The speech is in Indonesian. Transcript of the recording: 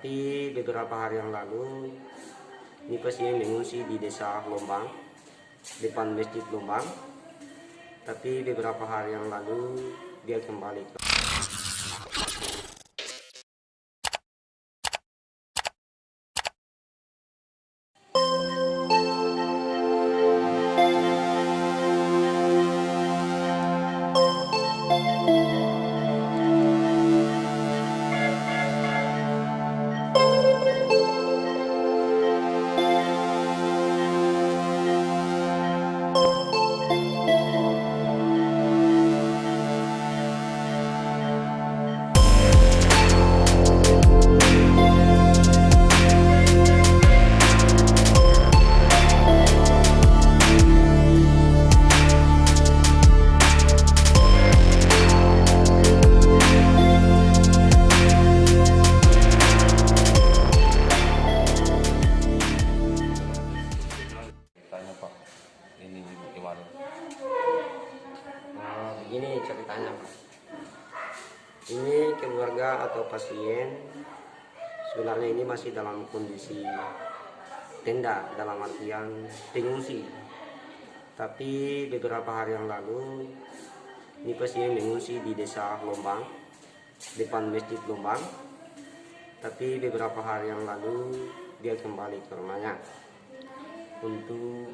Tapi beberapa hari yang lalu ini pasien mengungsi di desa Lombang, depan masjid Lombang. Tapi beberapa hari yang lalu dia kembali ke Pak, ini gimana? begini ceritanya, Pak. Ini keluarga atau pasien sebenarnya ini masih dalam kondisi tenda, dalam artian pengungsi. Tapi beberapa hari yang lalu ini pasien mengungsi di desa Lombang, depan masjid Lombang. Tapi beberapa hari yang lalu dia kembali ke rumahnya untuk